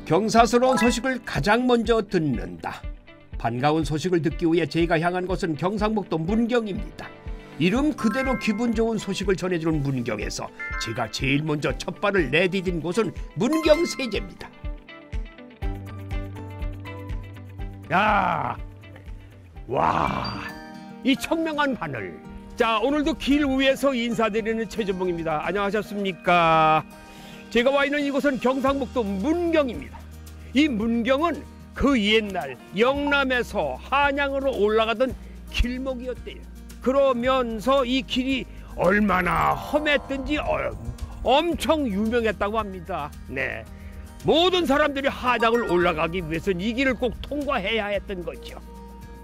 경사스러운 소식을 가장 먼저 듣는다. 반가운 소식을 듣기 위해 저희가 향한 곳은 경상북도 문경입니다. 이름 그대로 기분 좋은 소식을 전해주는 문경에서 제가 제일 먼저 첫 발을 내디딘 곳은 문경세제입니다. 야, 와, 이 청명한 하늘. 자, 오늘도 길 위에서 인사드리는 최전봉입니다. 안녕하셨습니까? 제가 와 있는 이곳은 경상북도 문경입니다. 이 문경은 그 옛날 영남에서 한양으로 올라가던 길목이었대요. 그러면서 이 길이 얼마나 험했든지 엄청 유명했다고 합니다. 네, 모든 사람들이 한양을 올라가기 위해서는 이 길을 꼭 통과해야 했던 거죠.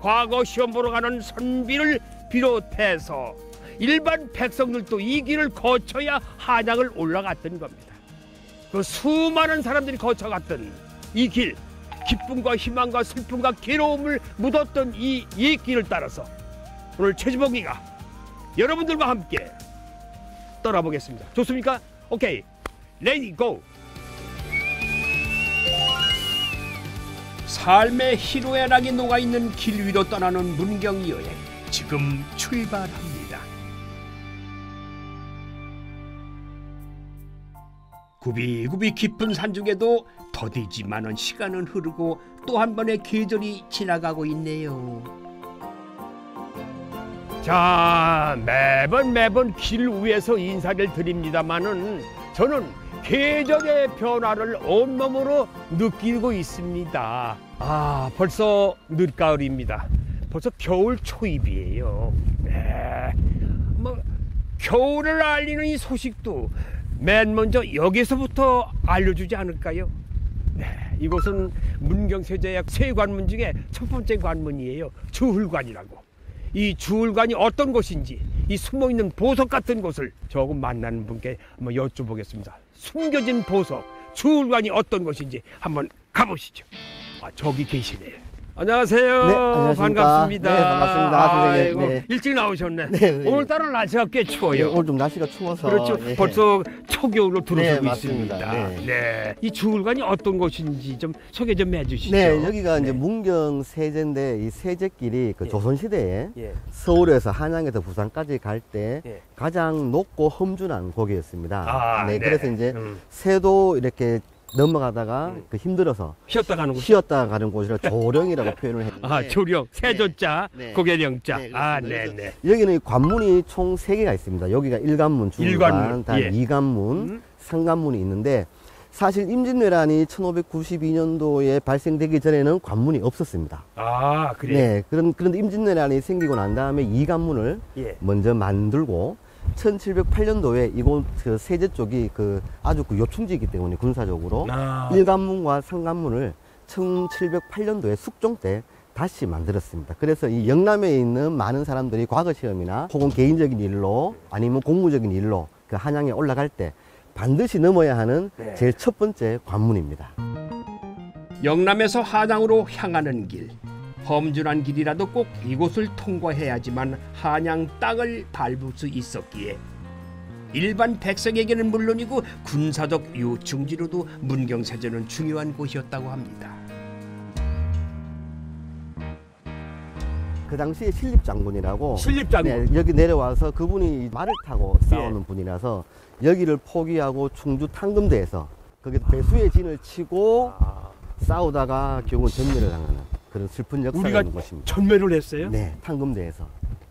과거 시험 보러 가는 선비를 비롯해서 일반 백성들도 이 길을 거쳐야 한양을 올라갔던 겁니다. 그 수많은 사람들이 거쳐갔던 이 길, 기쁨과 희망과 슬픔과 괴로움을 묻었던 이 길을 따라서 오늘 최지봉이가 여러분들과 함께 떠나보겠습니다. 좋습니까? 오케이, 레디 고! 삶의 희로애락이 녹아있는 길 위로 떠나는 문경 여행, 지금 출발합니다. 굽이굽이 깊은 산중에도 더디지만은 시간은 흐르고 또 한 번의 계절이 지나가고 있네요. 자, 매번 길 위에서 인사를 드립니다마는 저는 계절의 변화를 온몸으로 느끼고 있습니다. 아, 벌써 늦가을입니다. 벌써 겨울 초입이에요. 네, 겨울을 알리는 이 소식도 맨 먼저 여기서부터 알려주지 않을까요? 네, 이곳은 문경세제의 세 관문 중에 첫 번째 관문이에요. 주흘관이라고. 이 주흘관이 어떤 곳인지, 이 숨어있는 보석 같은 곳을 조금 만나는 분께 한번 여쭤보겠습니다. 숨겨진 보석, 주흘관이 어떤 곳인지 한번 가보시죠. 아, 저기 계시네요. 안녕하세요. 네, 안녕하십니까. 반갑습니다. 네, 반갑습니다. 아이고, 네. 일찍 나오셨네. 네, 네. 오늘따라 날씨가 꽤 추워요. 네, 오늘 좀 날씨가 추워서. 그렇죠. 네. 벌써 초겨울로 들어서고 네, 있습니다. 맞습니다. 네. 이 주흘관이 어떤 곳인지 좀 소개 좀 해주시죠. 네, 여기가 이제 네. 문경 세제인데 이 세제길이 그 예. 조선시대에 예. 서울에서 한양에서 부산까지 갈 때 예. 가장 높고 험준한 곡이었습니다. 아, 네. 그래서 이제 새도 이렇게 넘어가다가 그 힘들어서 쉬었다 가는 곳. 쉬었다 가는 곳이라 조령이라고 표현을 했는데. 아, 조령, 세조자, 네. 고개령자. 네, 아, 그렇습니다. 네네. 여기는 관문이 총 3개가 있습니다. 여기가 1관문, 일관문, 2관문, 다 예. 2관문, 3관문이 있는데 사실 임진왜란이 1592년도에 발생되기 전에는 관문이 없었습니다. 아, 그래요? 네, 그런데 임진왜란이 생기고 난 다음에 2관문을 예. 먼저 만들고 1708년도에 이곳 그 세제 쪽이 아주 요충지이기 때문에 군사적으로 아. 1관문과 3관문을 1708년도에 숙종 때 다시 만들었습니다. 그래서 이 영남에 있는 많은 사람들이 과거 시험이나 혹은 개인적인 일로 아니면 공무적인 일로 그 한양에 올라갈 때 반드시 넘어야 하는 네. 제일 첫 번째 관문입니다. 영남에서 한양으로 향하는 길. 험준한 길이라도 꼭 이곳을 통과해야지만 한양 땅을 밟을 수 있었기에 일반 백성에게는 물론이고 군사적 요충지로도 문경세제는 중요한 곳이었다고 합니다. 그 당시에 신립장군이라고 신립장군. 네, 여기 내려와서 그분이 말을 타고 싸우는 예. 분이라서 여기를 포기하고 충주 탕금대에서 거기 배수의 진을 치고 싸우다가 결국은 전멸을 당하는 그런 슬픈 역사가 우리가 있는 곳입니다. 전멸을 했어요? 네, 탕금대에서.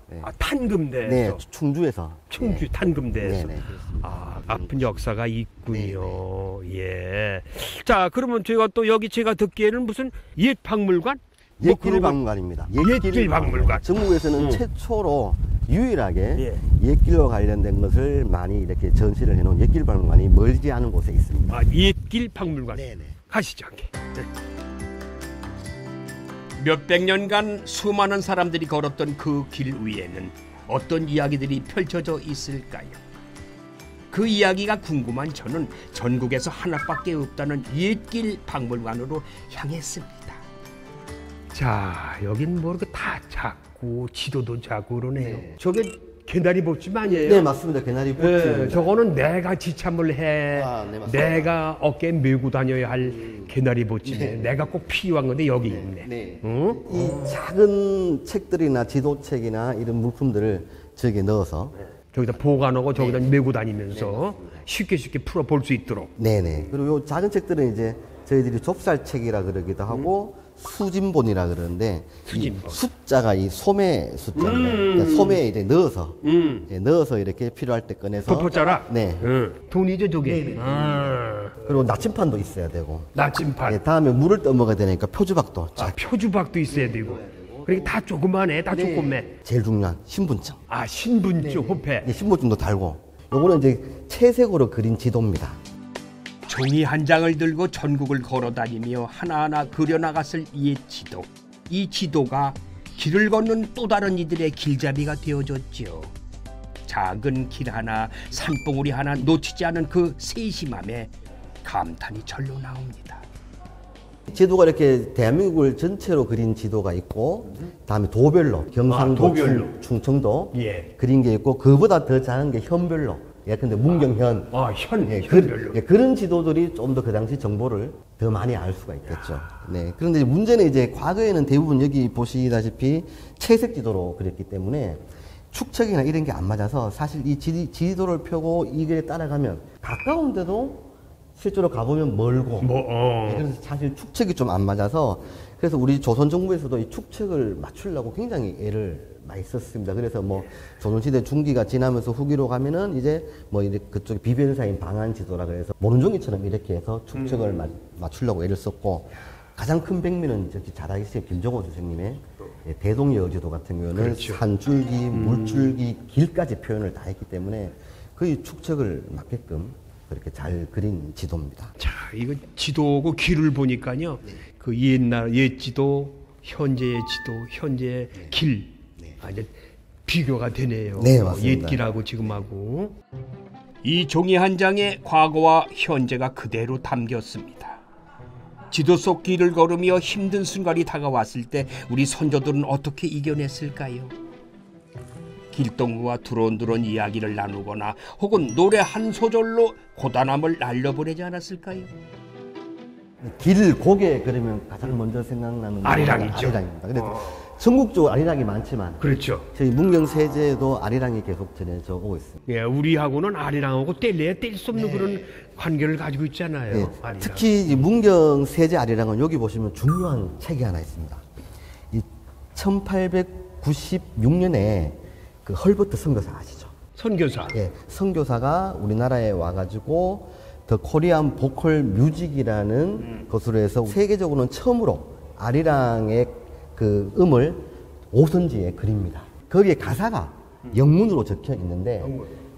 네, 아, 탄금대에서. 네, 충주에서. 충주 네. 탄금대에서. 네, 네, 그렇습니다. 아, 아픈 역사가 있군요. 예. 자, 그러면 제가 또 여기 제가 듣기에는 무슨 옛 박물관? 옛길박물관입니다. 옛길박물관. 전국에서는 최초로 유일하게 예. 옛길과 관련된 것을 많이 이렇게 전시를 해놓은 옛길박물관이 멀지 않은 곳에 있습니다. 아, 옛길 박물관. 네네. 가시죠. 함께. 네. 몇백 년간 수많은 사람들이 걸었던 그 길 위에는 어떤 이야기들이 펼쳐져 있을까요? 그 이야기가 궁금한 저는 전국에서 하나밖에 없다는 옛길 박물관으로 향했습니다. 자, 여긴 뭐 이렇게 다 작고 지도도 작고 그러네요. 네. 저게 개나리 보침 아니에요? 네, 맞습니다. 개나리 보침. 네, 저거는 내가 지참을 해. 네, 맞습니다. 내가 어깨에 메고 다녀야 할 개나리 보침에 내가 꼭 필요한 건데 여기 있네. 네. 응? 이 작은 책들이나 지도책이나 이런 물품들을 저기에 넣어서 저기다 보관하고 저기다 메고 다니면서 쉽게 풀어 볼 수 있도록. 네네. 그리고 요 작은 책들은 이제 저희들이 좁쌀책이라 그러기도 하고 수진본이라 그러는데 수진본. 이 숫자가 이 소매 숫자입니다. 그러니까 소매에 이제 넣어서 넣어서 이렇게 필요할 때 꺼내서 도포자라. 네. 돈이죠 저게. 아, 그리고 나침판도 있어야 되고. 나침판. 네, 다음에 물을 떠먹어야 되니까 표주박도. 아, 표주박도 있어야 되고. 그러니까 다 조그만해, 다 조그매. 제일 중요한 신분증. 아, 신분증, 호패. 이 신분증도 달고. 요거는 이제 채색으로 그린 지도입니다. 종이 한 장을 들고 전국을 걸어다니며 하나하나 그려나갔을 옛 지도. 이 지도가 길을 걷는 또 다른 이들의 길잡이가 되어줬죠. 작은 길 하나, 산봉우리 하나 놓치지 않은 그 세심함에 감탄이 절로 나옵니다. 지도가 이렇게 대한민국을 전체로 그린 지도가 있고, 다음에 도별로 경상도, 도별로. 충청도 예. 그린 게 있고, 그보다 더 작은 게 현별로. 예컨대 문경현. 현별로. 그런 지도들이 좀 더 그 당시 정보를 더 많이 알 수가 있겠죠. 네. 그런데 문제는 이제 과거에는 대부분 여기 보시다시피 채색 지도로 그렸기 때문에 축척이나 이런 게 안 맞아서 사실 이 지도를 펴고 이 길에 따라가면 가까운데도 실제로 가보면 멀고. 네, 그래서 사실 축척이 좀 안 맞아서 그래서 우리 조선 정부에서도 이 축척을 맞추려고 굉장히 애를 많이 썼습니다. 그래서 뭐 조선시대 중기가 지나면서 후기로 가면은 이제 뭐 이제 그쪽 비변사인 방한지도라 그래서 모른종이처럼 이렇게 해서 축척을 맞추려고 애를 썼고 가장 큰 백미는 저기 잘 아시죠? 김종호 선생님의 대동여지도 같은 경우는 그렇죠. 산줄기, 물줄기, 길까지 표현을 다 했기 때문에 거의 축척을 맞게끔 그렇게 잘 그린 지도입니다. 자, 이거 지도고 길을 보니까요. 그 옛날 옛 지도, 현재의 지도, 현재의 길. 아, 이제 비교가 되네요. 네, 맞습니다. 옛 길하고 지금하고. 이 종이 한 장에 과거와 현재가 그대로 담겼습니다. 지도 속 길을 걸으며 힘든 순간이 다가왔을 때 우리 선조들은 어떻게 이겨냈을까요? 길동무와 두런두런 이야기를 나누거나 혹은 노래 한 소절로 고단함을 날려보내지 않았을까요? 길 고개 그러면 가장 먼저 생각나는 아리랑이죠. 아리랑입니다. 그래서 전국적으로 아리랑이 많지만 그렇죠. 저희 문경세제도 아리랑이 계속 전해져 오고 있습니다. 예, 우리하고는 아리랑하고 뗄래야 뗄 수 없는 그런 관계를 가지고 있잖아요. 네, 아리랑. 특히 이 문경세제 아리랑은 여기 보시면 중요한 책이 하나 있습니다. 이 1896년에 그 헐버트 선교사 아시죠? 선교사. 예, 선교사가 우리나라에 와가지고 더 코리안 보컬 뮤직이라는 것으로 해서 세계적으로는 처음으로 아리랑의 그 음을 오선지에 그립니다. 거기에 가사가 영문으로 적혀 있는데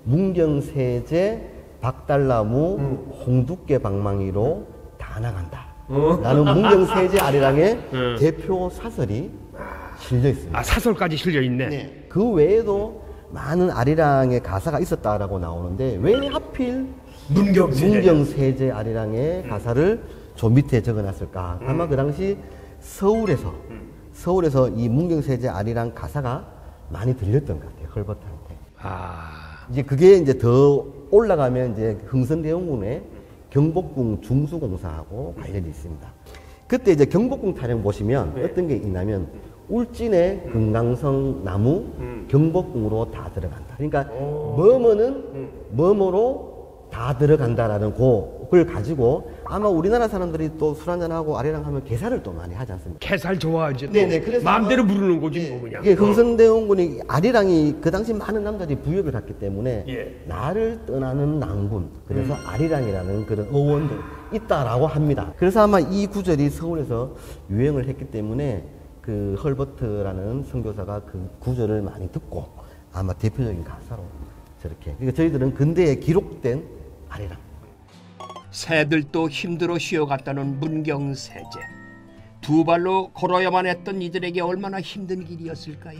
문경세제 박달나무 홍두깨 방망이로 다 나간다 라는 문경세제 아리랑의 대표 사설이 실려 있습니다. 아, 사설까지 실려 있네. 그 외에도 많은 아리랑의 가사가 있었다라고 나오는데 왜 하필 문경세제 아리랑의 가사를 저 밑에 적어놨을까? 아마 그 당시 서울에서 이 문경세제 아리랑 가사가 많이 들렸던 것 같아요. 헐버트한테. 아, 이제 그게 이제 더 올라가면 이제 흥선대원군의 경복궁 중수공사하고 관련이 있습니다. 그때 이제 경복궁 타령 보시면 어떤 게 있냐면 울진의 금강성 나무 경복궁으로 다 들어간다. 그러니까 뭐뭐로 다 들어간다라는 그걸 가지고 아마 우리나라 사람들이 또 술 한잔하고 아리랑 하면 게살을 또 많이 하지 않습니까? 개살 좋아하지. 네네, 그래서 마음대로 부르는 거지 뭐 그냥. 이게 흥선대원군이 아리랑이 그 당시 많은 남자들이 부역을 했기 때문에 예. 나를 떠나는 낭군 그래서 아리랑이라는 그런 어원도 있다라고 합니다. 그래서 아마 이 구절이 서울에서 유행을 했기 때문에 그 헐버트라는 선교사가 그 구절을 많이 듣고 아마 대표적인 가사로 저렇게. 그러니까 저희들은 근대에 기록된 아리랑. 새들도 힘들어 쉬어갔다는 문경세제. 두 발로 걸어야만 했던 이들에게 얼마나 힘든 길이었을까요?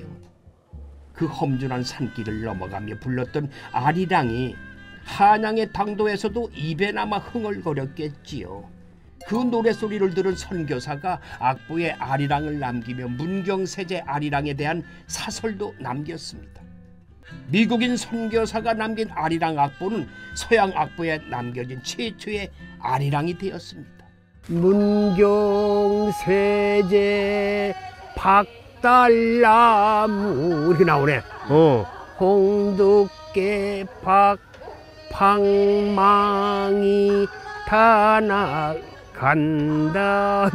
그 험준한 산길을 넘어가며 불렀던 아리랑이 한양의 당도에서도 입에 남아 흥얼거렸겠지요. 그 노래소리를 들은 선교사가 악보에 아리랑을 남기며 문경세제 아리랑에 대한 사설도 남겼습니다. 미국인 선교사가 남긴 아리랑 악보는 서양 악보에 남겨진 최초의 아리랑이 되었습니다. 문경세제 박달나무 이렇게 나오네. 홍두깨 박팡망이 다 나간다.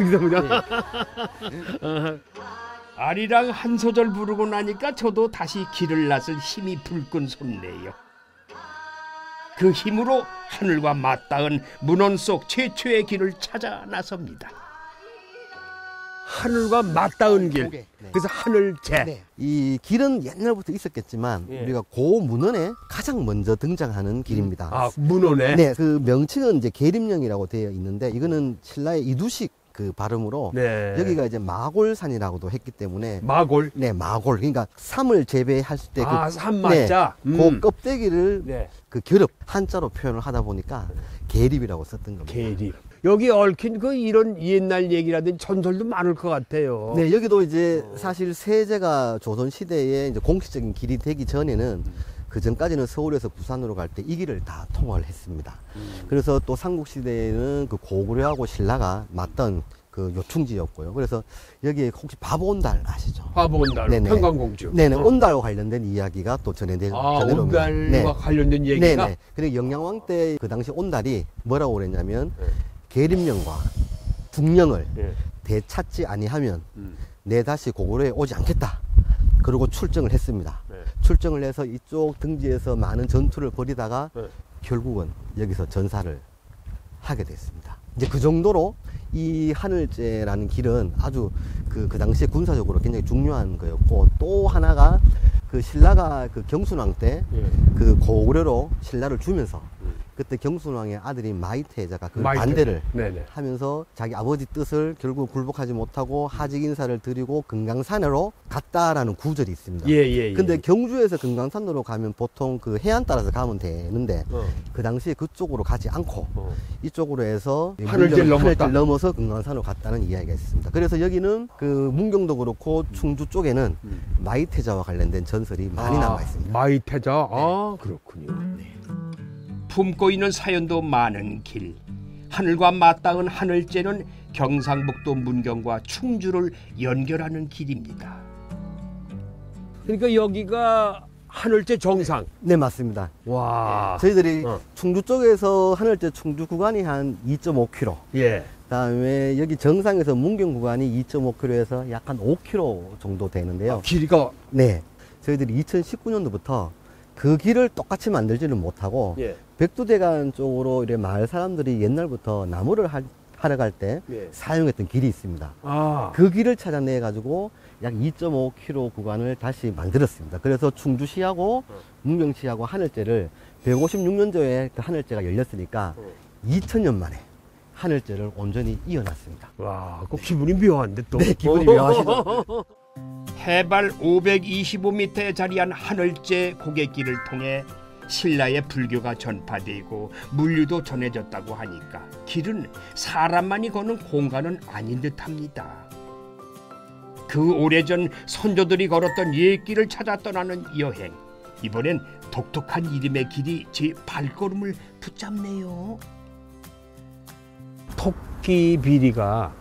아리랑 한 소절 부르고 나니까 저도 다시 길을 나설 힘이 불끈 솟네요. 그 힘으로 하늘과 맞닿은 문헌 속 최초의 길을 찾아 나섭니다. 하늘과 맞닿은 길. 네. 그래서 하늘제. 네. 이 길은 옛날부터 있었겠지만 예. 우리가 고 문헌에 가장 먼저 등장하는 길입니다. 아, 문헌에. 네, 그 명칭은 이제 계림령이라고 되어 있는데 이거는 신라의 이두식 그 발음으로 네. 여기가 이제 마골산이라고도 했기 때문에 마골. 네, 마골. 그러니까 삼을 재배할 때 아, 삼마자. 그 껍데기를 네. 그 결합 한자로 표현을 하다 보니까 계립이라고 썼던 겁니다. 계립. 여기 얽힌 그 이런 옛날 얘기라든지 전설도 많을 것 같아요. 네, 여기도 이제 사실 세제가 조선 시대에 이제 공식적인 길이 되기 전에는 그 전까지는 서울에서 부산으로 갈 때 이 길을 다 통과를 했습니다. 그래서 또 삼국시대에는 그 고구려하고 신라가 맞던 그 요충지였고요. 그래서 여기에 혹시 바보온달 아시죠? 화보온달, 네네. 평강공주. 네네, 온달과 관련된 이야기가 또 전해옵니다. 온달과 관련된 얘기가? 네네. 그리고 영양왕 때 그 당시 온달이 뭐라고 그랬냐면 계림령과 국령을 되찾지 아니하면 내 다시 고구려에 오지 않겠다. 그리고 출정을 했습니다. 출정을 해서 이쪽 등지에서 많은 전투를 벌이다가 결국은 여기서 전사를 하게 됐습니다. 이제 그 정도로 이 하늘제라는 길은 아주 그 당시에 군사적으로 굉장히 중요한 거였고, 또 하나가 그 신라가 그 경순왕 때 그 고구려로 신라를 주면서 그때 경순왕의 아들인 마이태자가 그 반대를 하면서 자기 아버지 뜻을 결국 굴복하지 못하고 하직 인사를 드리고 금강산으로 갔다라는 구절이 있습니다. 근데 경주에서 금강산으로 가면 보통 그 해안 따라서 가면 되는데 그 당시에 그쪽으로 가지 않고 이쪽으로 해서 하늘길 넘어서 금강산으로 갔다는 이야기가 있습니다. 그래서 여기는 그 문경도 그렇고 충주 쪽에는 마이태자와 관련된 전설이 많이 남아 있습니다. 마이태자. 아, 그렇군요. 품고 있는 사연도 많은 길. 하늘과 맞닿은 하늘제는 경상북도 문경과 충주를 연결하는 길입니다. 그러니까 여기가 하늘제 정상. 네, 맞습니다. 와. 저희들이 충주 쪽에서 하늘제 충주 구간이 한 2.5km. 그다음에 여기 정상에서 문경 구간이 2.5km에서 약 한 5km 정도 되는데요. 길이가. 네. 저희들이 2019년도부터 그 길을 똑같이 만들지는 못하고 백두대간 쪽으로 이래 마을 사람들이 옛날부터 나무를 하러 갈 때 사용했던 길이 있습니다. 그 길을 찾아내 가지고 약 2.5km 구간을 다시 만들었습니다. 그래서 충주시하고 문경시하고 하늘제를 156년도에 그 하늘제가 열렸으니까 2000년 만에 하늘제를 온전히 이어놨습니다. 와, 그 기분이 묘한데 또. 네, 기분이 묘하시죠. 해발 525m에 자리한 하늘제 고갯길을 통해 신라의 불교가 전파되고 물류도 전해졌다고 하니까 길은 사람만이 걷는 공간은 아닌 듯합니다. 그 오래전 선조들이 걸었던 옛길을 찾아 떠나는 여행. 이번엔 독특한 이름의 길이 제 발걸음을 붙잡네요. 토끼 비리가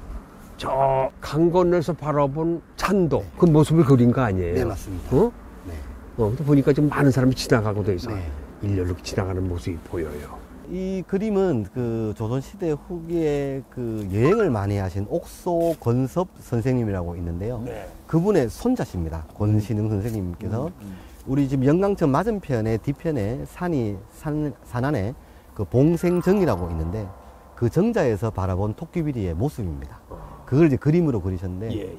저 강 건너서 바라본 찬도 그 모습을 그린 거 아니에요? 네, 맞습니다. 네. 또 보니까 좀 많은 사람이 지나가고 돼 있어. 일렬로 지나가는 모습이 보여요. 이 그림은 그 조선시대 후기에 그 여행을 많이 하신 옥소 권섭 선생님이라고 있는데요. 그분의 손자십니다. 권신흥 선생님께서 우리 지금 영광천 맞은편에 뒤편에 산 안에 그 봉생정이라고 있는데 그 정자에서 바라본 토끼비리의 모습입니다. 그걸 이제 그림으로 그리셨는데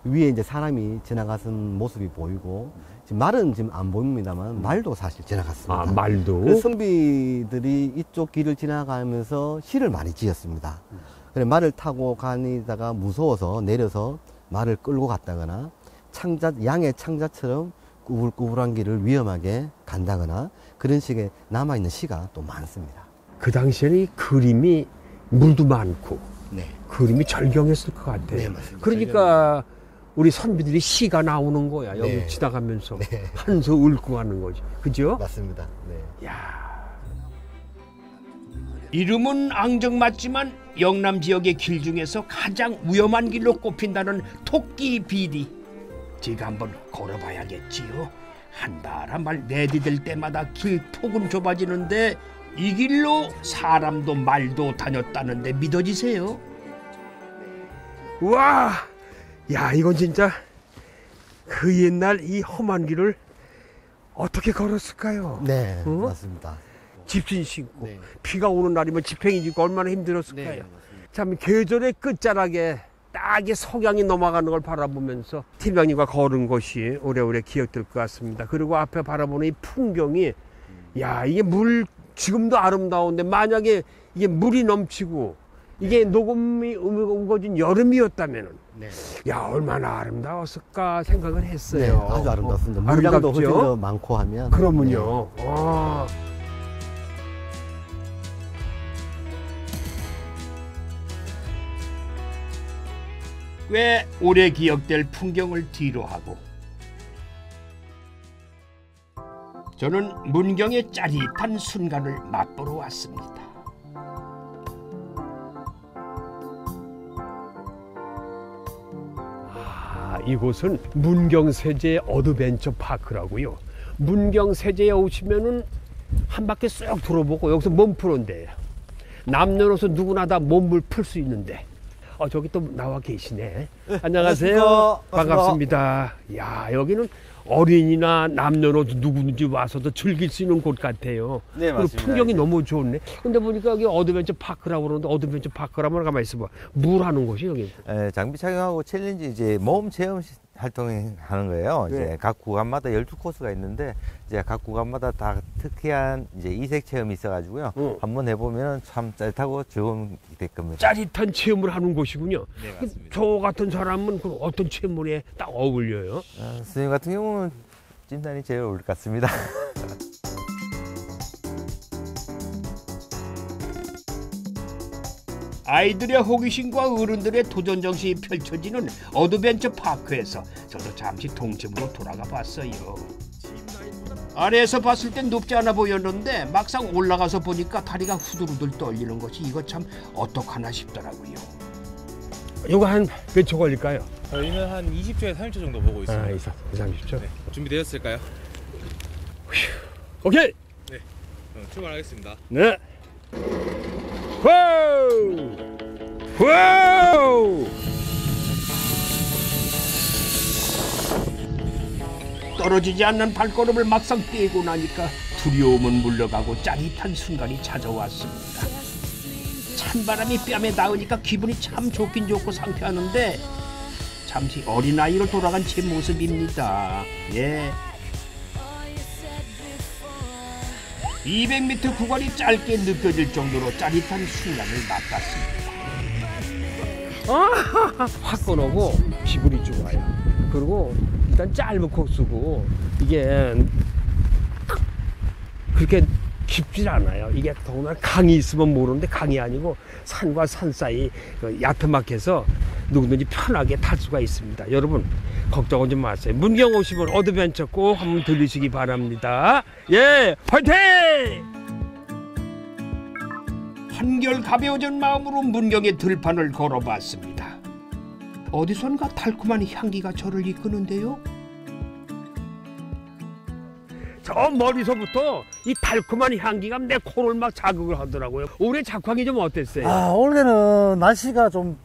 위에 이제 사람이 지나가는 모습이 보이고 지금 말은 지금 안 보입니다만 말도 사실 지나갔습니다. 말도. 그 선비들이 이쪽 길을 지나가면서 시를 많이 지었습니다. 그래 말을 타고 가니다가 무서워서 내려서 말을 끌고 갔다거나 양의 창자처럼 꾸불꾸불한 길을 위험하게 간다거나 그런 식의 남아있는 시가 또 많습니다. 그 당시에는 이 그림이 물도 많고 네. 그림이 절경했을 것 같아요. 네, 맞습니다. 그러니까 우리 선비들이 시가 나오는 거야. 여기 네. 지나가면서 네. 한 수 읊고 가는 거지. 그죠? 맞습니다. 네. 야. 이름은 앙증맞지만 영남 지역의 길 중에서 가장 위험한 길로 꼽힌다는 토끼 비리. 제가 한번 걸어봐야겠지요. 한 발 한 발 내디딜 때마다 길폭은 좁아지는데 이 길로 사람도 말도 다녔다는데 믿어지세요? 와, 야 이건 진짜 그 옛날 이 험한 길을 어떻게 걸었을까요? 네, 어? 맞습니다. 집신 신고 네. 비가 오는 날이면 지팽이 짚고 얼마나 힘들었을까요? 네, 참 계절의 끝자락에 딱이 석양이 넘어가는 걸 바라보면서 팀장님과 걸은 것이 오래오래 기억될 것 같습니다. 그리고 앞에 바라보는 이 풍경이 야 이게 물 지금도 아름다운데 만약에 이게 물이 넘치고 이게 녹음이 우거진 여름이었다면은 네. 야 얼마나 아름다웠을까 생각을 네, 했어요. 아주 아름답습니다. 물량도 아름답죠? 훨씬 더 많고 하면. 그러면요. 아. 꽤 오래 기억될 풍경을 뒤로하고 저는 문경의 짜릿한 순간을 맛보러 왔습니다. 이곳은 문경세제 어드벤처 파크라고요. 문경세제에 오시면은 한 바퀴 쑥 돌아보고 여기서 몸 푸는 데예요. 남녀노소 누구나 다 몸을 풀 수 있는데. 저기 또 나와 계시네. 안녕하세요. 반갑습니다. 반갑습니다. 야 여기는 어린이나 남녀노소 누구든지 와서도 즐길 수 있는 곳 같아요. 네, 그리고 맞습니다. 풍경이 너무 좋네. 근데 보니까 여기 어드벤처 파크라고 그러는데 어드벤처 파크라면 가만히 있어봐. 뭘 하는 곳이 여기? 장비 착용하고 챌린지 이제 모험 체험 활동을 하는 거예요. 네. 이제 각 구간마다 12코스가 있는데 이제 각 구간마다 다 특이한 이제 이색 체험이 있어가지고요. 한번 해보면 참 짜릿하고 즐거운 될 겁니다. 짜릿한 체험을 하는 곳이군요. 네, 그 맞습니다. 저 같은 사람은 그 어떤 체험에 딱 어울려요? 선생님 같은 경우는 찐단이 제일 어울릴 것 같습니다. 아이들의 호기심과 어른들의 도전 정신이 펼쳐지는 어드벤처 파크에서 저도 잠시 동점으로 돌아가 봤어요. 아래에서 봤을 땐 높지 않아 보였는데 막상 올라가서 보니까 다리가 후들후들 떨리는 것이 이거 참 어떡하나 싶더라고요. 이거 한 몇 초 걸릴까요? 저희는 한 20초에서 30초 정도 보고 있습니다. 2, 30초. 네, 준비되었을까요? 오케이! 그럼 출발하겠습니다. 네. 와우! 와우! 떨어지지 않는 발걸음을 막상 떼고 나니까 두려움은 물러가고 짜릿한 순간이 찾아왔습니다. 찬바람이 뺨에 닿으니까 기분이 참 좋긴 좋고 상쾌하는데 잠시 어린아이로 돌아간 제 모습입니다. 예. 200m 구간이 짧게 느껴질 정도로 짜릿한 순간을 맛봤습니다. 확 꺼내고 기분이 좋아요. 그리고 일단 짧은 코스고 이게 그렇게 깊질 않아요. 이게 더구나 강이 있으면 모르는데 강이 아니고 산과 산 사이 야트막해서 누구든지 편하게 탈 수가 있습니다. 여러분 걱정하지 마세요. 문경 오시면 어드벤처 꼭 한번 들리시기 바랍니다. 예, 화이팅! 한결 가벼워진 마음으로 문경의 들판을 걸어봤습니다. 어디선가 달콤한 향기가 저를 이끄는데요. 저 멀리서부터 이 달콤한 향기가 내 코를 막 자극을 하더라고요. 올해 작황이 좀 어땠어요? 올해는 날씨가 좀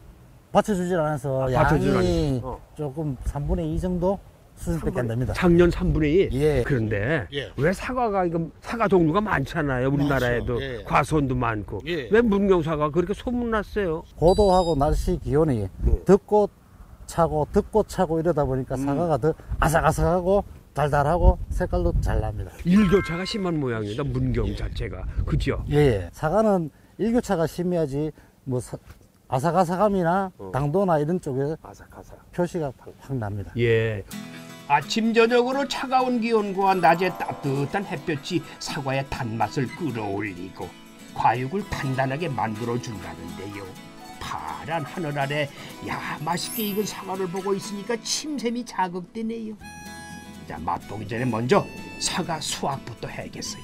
받쳐주질 않아서 받쳐주질 양이 않아서. 조금 3분의 2 정도 수준밖에 안 됩니다. 작년 3분의 2? 예. 그런데 예. 왜 사과가 이거 사과 종류가 많잖아요. 우리나라에도 많죠. 예. 과수원도 많고. 예. 왜 문경사가 그렇게 소문났어요? 고도하고 날씨 기온이 덥고 차고 이러다 보니까 사과가 더 아삭아삭하고 달달하고 색깔도 잘 납니다. 일교차가 심한 모양이다. 문경 자체가. 그죠? 예. 사과는 일교차가 심해야지 뭐 아삭아삭함이나 당도나 이런 쪽에 아삭아삭. 표시가 확 납니다. 예. 아침 저녁으로 차가운 기온과 낮에 따뜻한 햇볕이 사과의 단맛을 끌어올리고 과육을 단단하게 만들어 준다는데요. 파란 하늘 아래 야 맛있게 익은 사과를 보고 있으니까 침샘이 자극되네요. 자, 맛보기 전에 먼저 사과 수확부터 해야겠어요.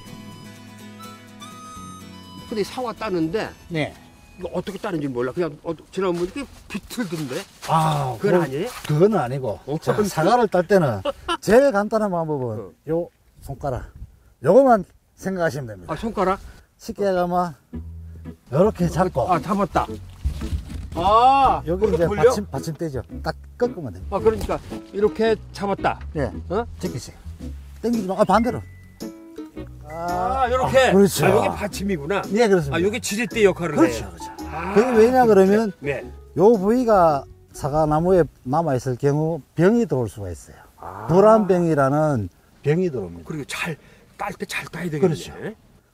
근데 사과 따는데 네. 이거 어떻게 따는지 몰라. 그냥 지난번 이렇게 비틀던데. 아, 그건 아니에요? 그건 아니고. 자, 사과를 딸 때는 제일 간단한 방법은 어. 요 손가락. 요거만 생각하시면 됩니다. 아, 손가락? 쉽게 가면 요렇게 잡고 아, 잡았다. 아, 여기 이제 돌려? 받침대죠. 딱 꺾으면 됩니다. 아, 그러니까 이렇게 잡았다. 예. 어? 제끼세요. 당기지 마. 아, 반대로. 아, 이렇게. 그렇죠. 아, 이게 받침이구나. 예, 그렇습니다. 아, 이게 지렛대 역할을 그렇죠, 해요. 그렇죠. 아, 그게 왜냐 그러면 네. 요 부위가 사과나무에 남아있을 경우 병이 들어올 수가 있어요. 불안병이라는 병이 들어옵니다. 그리고 잘 딸 때 잘 따야 되겠네. 그렇죠.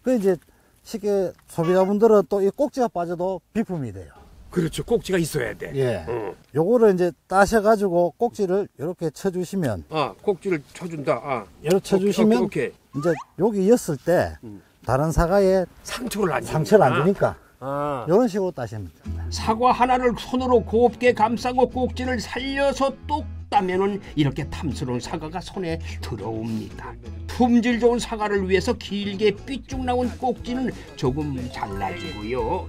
그 이제 쉽게 소비자분들은 또 이 꼭지가 빠져도 비품이 돼요. 그렇죠. 꼭지가 있어야 돼. 예. 응. 요거를 이제 따셔가지고 꼭지를 이렇게 쳐주시면, 아, 꼭지를 쳐준다. 아, 이렇게 쳐주시면, 오케이. 이제 여기 였을 때 다른 사과에 상처를 안 상처를 안 주니까. 주니까 아. 이런 식으로 따시면 됩니다. 사과 하나를 손으로 곱게 감싸고 꼭지를 살려서 뚝 따면은 이렇게 탐스러운 사과가 손에 들어옵니다. 품질 좋은 사과를 위해서 길게 삐쭉 나온 꼭지는 조금 잘라주고요.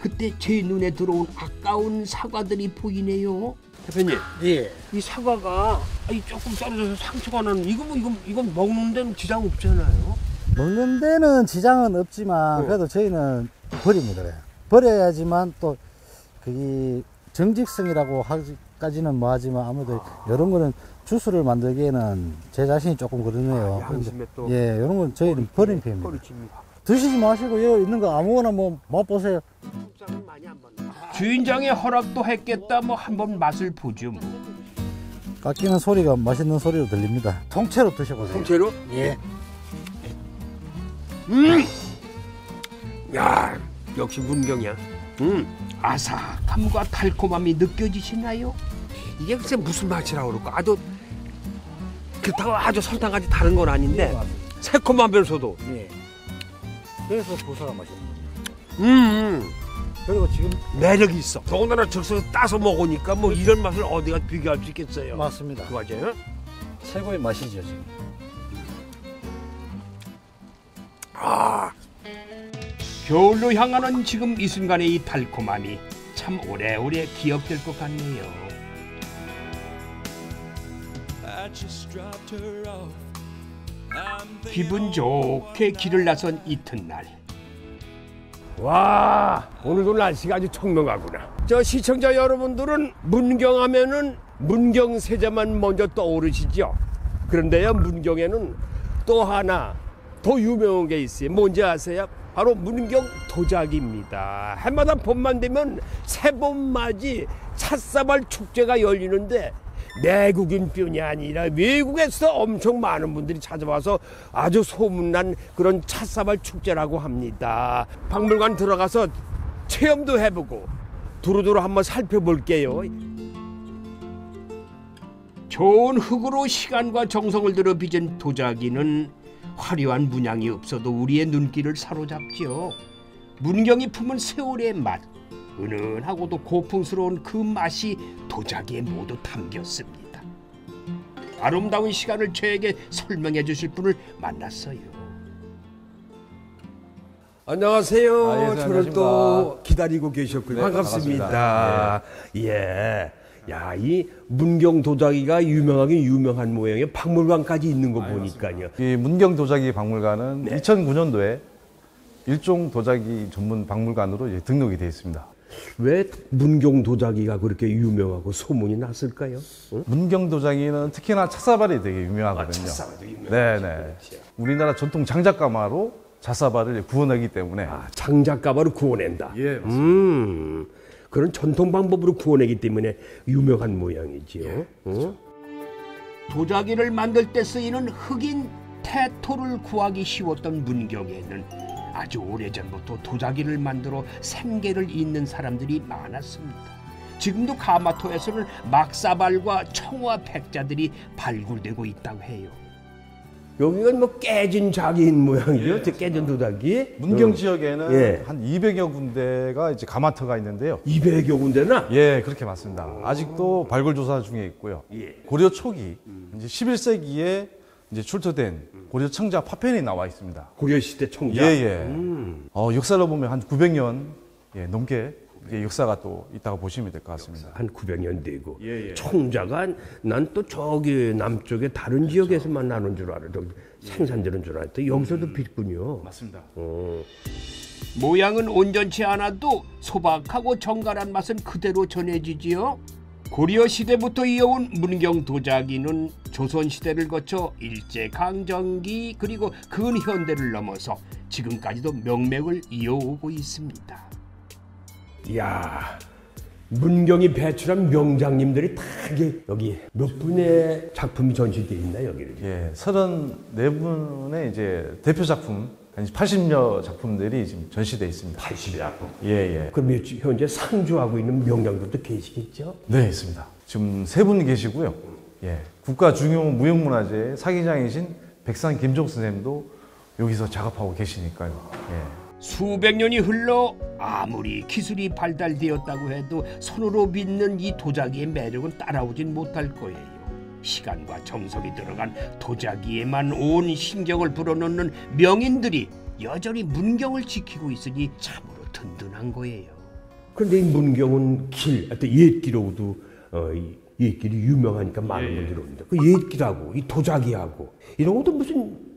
그때 제 눈에 들어온 아까운 사과들이 보이네요. 대표님, 예. 이 사과가 조금 떨어져서 상처가 나는 이건 먹는 데는 지장 없잖아요. 먹는 데는 지장은 없지만, 그래도 저희는 버립니다. 버려야지만 또, 그게 정직성이라고 하기까지는 뭐하지만 아무래도 이런 거는 주스를 만들기에는 제 자신이 조금 그러네요. 양심에 또. 예, 이런 건 저희는 버린 편입니다. 그렇지. 드시지 마시고 여기 있는 거 아무거나 뭐 맛보세요. 주인장의 허락도 했겠다. 뭐 한번 맛을 보죠. 뭐. 깎이는 소리가 맛있는 소리로 들립니다. 통째로 드셔보세요. 통째로? 예. 야, 역시 문경이야. 아삭함과 달콤함이 느껴지시나요? 이게 글쎄 무슨 맛이라고 그럴까? 그렇다고 아주 설탕까지 다른 건 아닌데 새콤하면서도. 예. 그래서 부사가 맛있는 거죠. 그리고 지금 매력이 있어. 더군다나 즉석에서 따서 먹으니까 뭐 이런 맛을 어디가 비교할 수 있겠어요. 맞습니다. 그 맞아요? 최고의 맛이죠 지금. 겨울로 향하는 지금 이 순간의 이 달콤함이 참 오래오래 기억될 것 같네요. 기분 좋게 길을 나선 이튿날. 와, 오늘도 날씨가 아주 청명하구나. 저 시청자 여러분들은 문경하면은 문경세자만 먼저 떠오르시죠? 그런데요, 문경에는 또 하나 더 유명한 게 있어요. 뭔지 아세요? 바로 문경 도자기입니다. 해마다 봄만 되면 새봄맞이 찻사발 축제가 열리는데 내국인뿐이 아니라 외국에서 엄청 많은 분들이 찾아와서 아주 소문난 그런 찻사발 축제라고 합니다. 박물관 들어가서 체험도 해보고 두루두루 한번 살펴볼게요. 좋은 흙으로 시간과 정성을 들여 빚은 도자기는 화려한 문양이 없어도 우리의 눈길을 사로잡지요. 문경이 품은 세월의 맛, 은은하고도 고풍스러운 그 맛이 도자기에 모두 담겼습니다. 아름다운 시간을 저에게 설명해 주실 분을 만났어요. 안녕하세요. 저를 또 기다리고 계셨군요. 네, 반갑습니다. 예. 야, 이 문경 도자기가 유명하긴 유명한 모양이에요. 박물관까지 있는 거 보니까요. 이 문경 도자기 박물관은 2009년도에 일종 도자기 전문 박물관으로 이제 등록이 되어 있습니다. 왜 문경 도자기가 그렇게 유명하고 소문이 났을까요? 응? 문경 도자기는 특히나 찻사발이 되게 유명하거든요. 찻사발도 유명하죠. 네네. 우리나라 전통 장작가마로 찻사발을 구워내기 때문에. 장작가마로 구워낸다. 예, 맞습니다. 그런 전통 방법으로 구워내기 때문에 유명한 모양이지요. 예, 그렇죠. 도자기를 만들 때 쓰이는 흑인 태토를 구하기 쉬웠던 문경에는 아주 오래전부터 도자기를 만들어 생계를 잇는 사람들이 많았습니다. 지금도 가마토에서는 막사발과 청화 백자들이 발굴되고 있다고 해요. 여기가 뭐 깨진 자기인 모양이죠. 깨진 도자기. 문경 지역에는 예. 한 200여 군데가 이제 가마터가 있는데요. 200여 군데나? 예, 그렇게 맞습니다. 아직도 발굴 조사 중에 있고요. 예. 고려 초기 이제 11세기에 이제 출토된 고려 청자 파편이 나와 있습니다. 고려시대 청자. 예, 예. 역사로 보면 한 900년 넘게 이제 역사가 또 있다고 보시면 될 것 같습니다. 한 900년 되고. 예, 예. 청자가 난 또 저기 남쪽에 다른 지역에서만 나는 줄 알아. 저기 생산되는 줄 알았더니 여기서도 빚군요. 맞습니다. 모양은 온전치 않아도 소박하고 정갈한 맛은 그대로 전해지지요. 고려 시대부터 이어온 문경 도자기는 조선 시대를 거쳐 일제 강점기 그리고 근현대를 넘어서 지금까지도 명맥을 이어오고 있습니다. 이야, 문경이 배출한 명장님들이 다 이게 여기 몇 분의 작품이 전시되어 있나 여기를? 예, 34분의 이제 대표 작품, 한 80여 작품들이 지금 전시되어 있습니다. 80이라고. 예, 예. 그럼 현재 상주하고 있는 명장들도 계시겠죠? 네, 있습니다. 지금 3분 계시고요. 예, 국가 중요 무형문화재 사기장이신 백산 김종 선생님도 여기서 작업하고 계시니까요. 예. 수백 년이 흘러 아무리 기술이 발달되었다고 해도 손으로 빚는 이 도자기의 매력은 따라오진 못할 거예요. 시간과 정성이 들어간 도자기에만 온 신경을 불어넣는 명인들이 여전히 문경을 지키고 있으니 참으로 든든한 거예요. 그런데 이 문경은 길, 하여튼 옛길하고도 이 옛길이 유명하니까 많은 분들이 옵니다. 그 옛길하고 이 도자기하고 이런 것도 무슨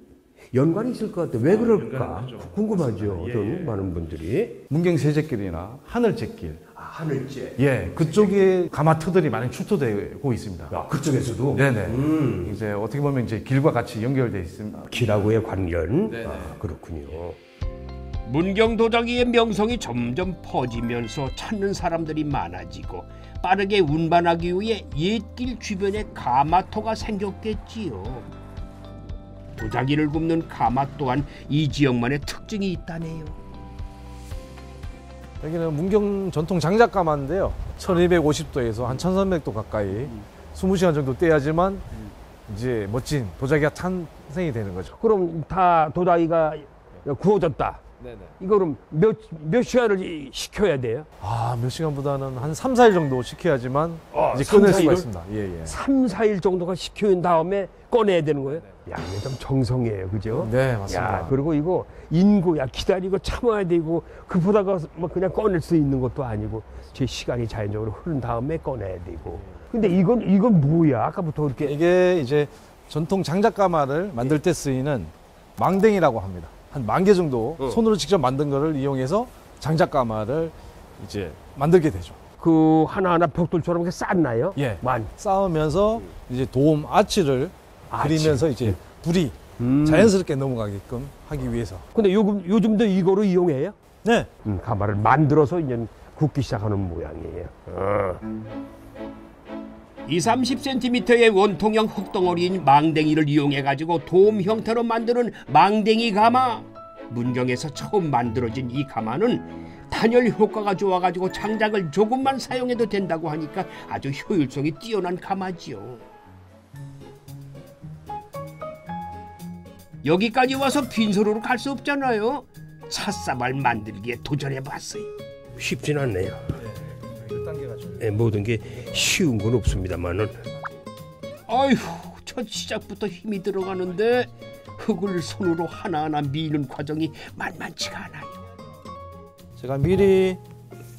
연관이 있을 것 같아요. 왜 그럴까? 궁금하죠. 어떤 많은 분들이. 문경 세제길이나 하늘제길. 하늘제. 예, 그쪽에 가마터들이 많이 출토되고 있습니다. 아, 그쪽에서도? 네네. 이제 어떻게 보면 이제 길과 같이 연결되어 있습니다. 길하고의 관련? 아, 그렇군요. 문경 도자기의 명성이 점점 퍼지면서 찾는 사람들이 많아지고 빠르게 운반하기 위해 옛길 주변에 가마터가 생겼겠지요. 도자기를 굽는 가마 또한 이 지역만의 특징이 있다네요. 여기는 문경 전통 장작가마인데요. 1250도에서 한 1300도 가까이 20시간 정도 떼야지만 이제 멋진 도자기가 탄생이 되는 거죠. 그럼 다 도자기가 구워졌다. 네네. 이거 그럼 몇 시간을 식혀야 돼요? 몇 시간보다는 한 3, 4일 정도 식혀야지만 이제 3, 꺼낼 4일을? 수가 있습니다. 예, 예. 3, 4일 정도가 식혀인 다음에 꺼내야 되는 거예요? 야, 이게 좀 정성이에요. 그죠? 네, 맞습니다. 야, 그리고 이거 인고야 기다리고 참아야 되고 급하다가 뭐 그냥 꺼낼 수 있는 것도 아니고 제 시간이 자연적으로 흐른 다음에 꺼내야 되고. 근데 이건 뭐야? 아까부터 이렇게 이게 이제 전통 장작가마를 만들 때 쓰이는 망댕이라고 합니다. 한 10,000개 정도 손으로 직접 만든 거를 이용해서 장작가마를 이제 만들게 되죠. 그 하나하나 벽돌처럼 이렇게 쌓나요? 예. 만. 쌓으면서 이제 도움 아치를 그리면서 이제 불이 자연스럽게 넘어가게끔 하기 위해서. 근데 요즘도 이거로 이용해요? 네. 가마를 만들어서 이제 굽기 시작하는 모양이에요. 20-30cm의 원통형 흙덩어리인 망댕이를 이용해가지고 돔 형태로 만드는 망댕이 가마. 문경에서 처음 만들어진 이 가마는 단열 효과가 좋아가지고 장작을 조금만 사용해도 된다고 하니까 아주 효율성이 뛰어난 가마지요. 여기까지 와서 빈소로로 갈 수 없잖아요. 찻사발 만들기에 도전해봤어요. 쉽진 않네요. 네, 모든 게 쉬운 건 없습니다만은. 아휴, 첫 시작부터 힘이 들어가는데 흙을 손으로 하나하나 미는 과정이 만만치가 않아요. 제가 미리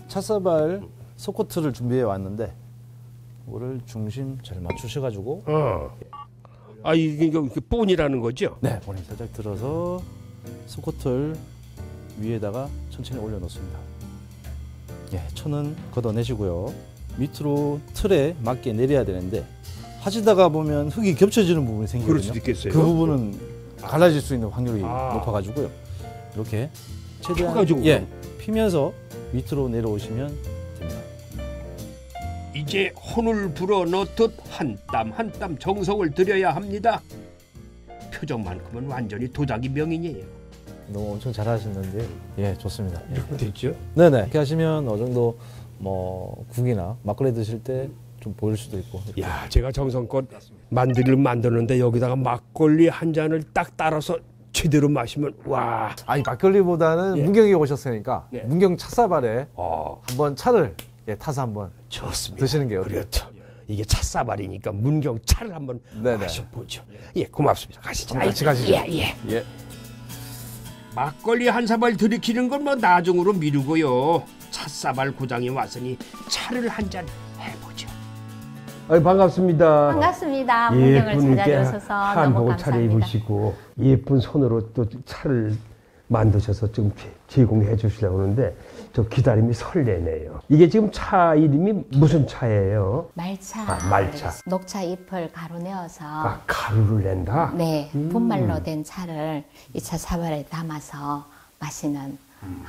찻사발 소코트를 준비해 왔는데 이거를 중심 잘 맞추셔가지고 이게 본이라는 거죠? 네, 본인 살짝 들어서 소코트를 위에다가 천천히 올려놓습니다. 예, 천은 걷어내시고요. 밑으로 틀에 맞게 내려야 되는데 하시다가 보면 흙이 겹쳐지는 부분이 생기거든요. 그럴 수도 있겠어요. 그 부분은 갈라질 수 있는 확률이 높아가지고요. 이렇게 최대한 펴가지고. 피면서 밑으로 내려오시면 됩니다. 이제 혼을 불어 넣듯 한 땀 한 땀 정성을 들여야 합니다. 표정만큼은 완전히 도자기 명인이에요. 너무 엄청 잘하시는데 예, 좋습니다. 예. 됐죠? 네네. 이렇게 하시면 어느 정도 뭐 국이나 막걸리 드실 때 좀 보일 수도 있고. 야, 제가 정성껏 만들었는데 여기다가 막걸리 한 잔을 딱 따라서 제대로 마시면 와. 아니 막걸리보다는 문경에 오셨으니까 네. 문경 찻사발에 한번 차를 타서 한번 좋습니다. 드시는 게 어때요? 그렇죠. 이게 찻사발이니까 문경 차를 한번 네네. 마셔보죠. 예, 고맙습니다. 가시죠. 같이 가시죠. 예. 예. 막걸리 한 사발 들이키는 건 뭐 나중으로 미루고요. 찻사발 고장에 왔으니 차를 한 잔 해보죠. 반갑습니다. 반갑습니다. 문경을 찾아주셔서 너무 한복을 감사합니다. 차려입으시고 예쁜 손으로 또 차를 만드셔서 좀 제공해 주시려고 하는데 저 기다림이 설레네요. 이게 지금 차 이름이 무슨 차예요? 말차, 말차. 녹차 잎을 가루 내어서 가루를 낸다? 네, 분말로 된 차를 이 차 사발에 담아서 마시는